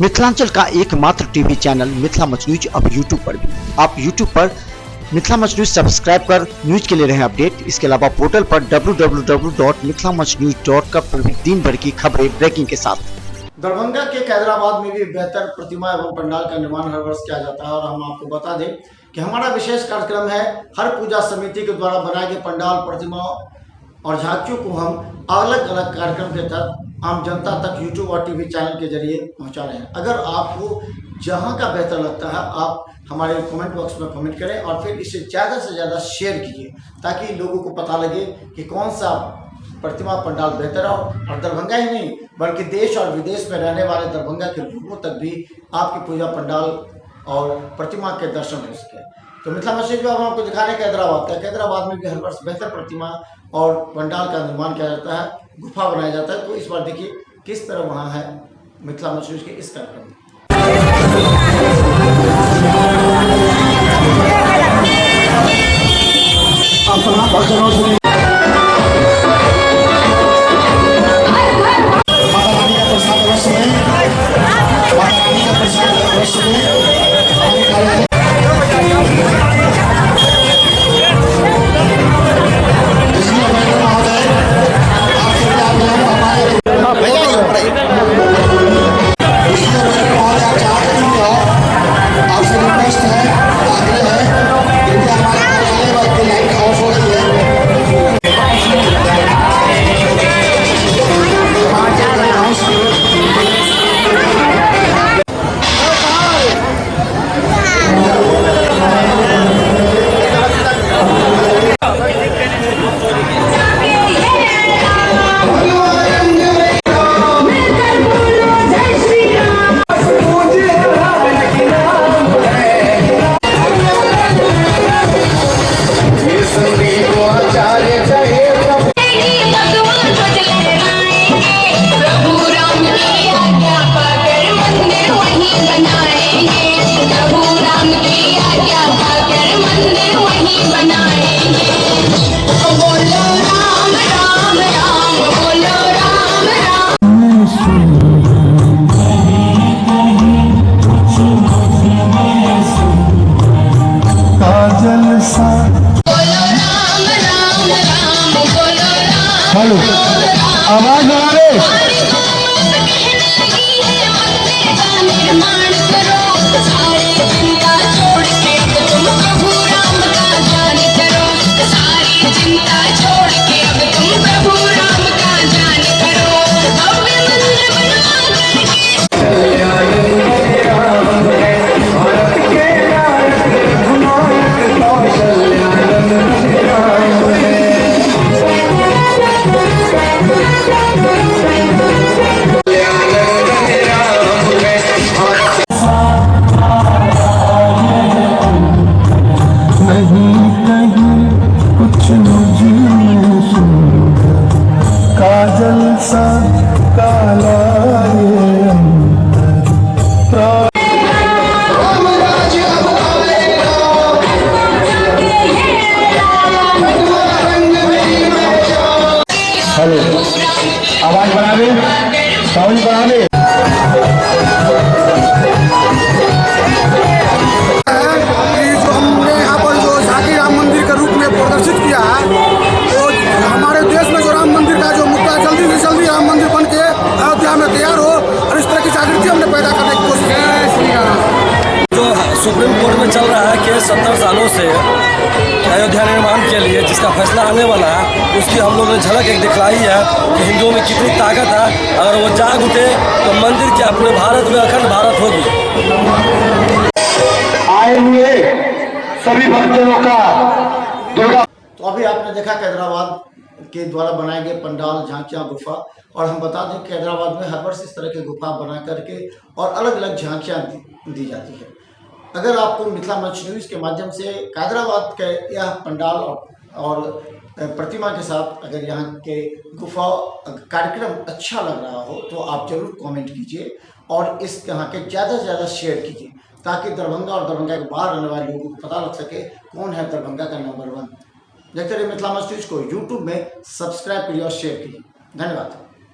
मिथिलांचल का एकमात्र TV channel Mithila much news अब यूट्यूब पर भी। आप यूट्यूब पर मिथिला मच न्यूज सब्सक्राइब कर न्यूज के लिए रहे अपडेट। इसके अलावा पोर्टल पर www.mithilamachnews.com पर भी दिन भर की खबरें ब्रेकिंग के साथ। दरभंगा के कैदराबाद में भी बेहतर प्रतिमा एवं पंडाल का निर्माण हर वर्ष किया जाता है और हम आपको बता दें कि हमारा विशेष कार्यक्रम है हर पूजा समिति के द्वारा बनाए गए पंडाल, प्रतिमा और झांकियों को हम अलग अलग कार्यक्रम के तहत आम जनता तक यूट्यूब और टीवी चैनल के जरिए पहुंचा रहे हैं। अगर आपको जहां का बेहतर लगता है आप हमारे कमेंट बॉक्स में कमेंट करें और फिर इसे ज़्यादा से ज़्यादा शेयर कीजिए ताकि लोगों को पता लगे कि कौन सा प्रतिमा पंडाल बेहतर हो। और दरभंगा ही नहीं बल्कि देश और विदेश में रहने वाले दरभंगा के लोगों तक भी आपकी पूजा पंडाल और प्रतिमा के दर्शन हो सके। तो मिथिला मच न्यूज में हम आपको दिखा रहे हैं कैदराबाद में भी हर वर्ष बेहतर प्रतिमा और पंडाल का निर्माण किया जाता है, गुफा बनाया जाता है। तो इस बार देखिए किस तरह वहाँ है मिथिला मच न्यूज के इस कार्यक्रम में। हेलो, आवाज आ रही है? काजल सा काला हेलो, आवाज बढ़ा दे, साउंड बढ़ा दे। प्रदर्शित किया है तो हमारे देश में जो राम मंदिर का जो मुद्दा जल्दी से जल्दी राम मंदिर बन के अयोध्या में तैयार हो और इस तरह की जागृति हमने पैदा करने की कोशिश की। जो सुप्रीम कोर्ट में चल रहा है कि 70 सालों से अयोध्या निर्माण के लिए जिसका फैसला आने वाला है उसकी हम लोगों ने झलक एक दिखलाई है कि हिंदुओं में कितनी ताकत है। अगर वो जाग उठे तो मंदिर क्या पूरे भारत में अखंड भारत होगी। आए हुए सभी भक्तों का तो अभी आपने देखा कैदराबाद के द्वारा बनाए गए पंडाल, झांकियाँ, गुफा। और हम बता दें कैदराबाद में हर वर्ष इस तरह की गुफा बना करके और अलग अलग झांकियाँ दी जाती है। अगर आपको मिथिला मच न्यूज़ के माध्यम से कैदराबाद के यह पंडाल और प्रतिमा के साथ अगर यहाँ के गुफा कार्यक्रम अच्छा लग रहा हो तो आप जरूर कमेंट कीजिए और इस यहाँ के ज़्यादा से ज़्यादा शेयर कीजिए ताकि दरभंगा और दरभंगा के बाहर रहने वाले लोगों को पता लग सके कौन है दरभंगा का नंबर 1। देखते रहिए मिथिला मच न्यूज़ को यूट्यूब में सब्सक्राइब करिए और शेयर कीजिए। धन्यवाद।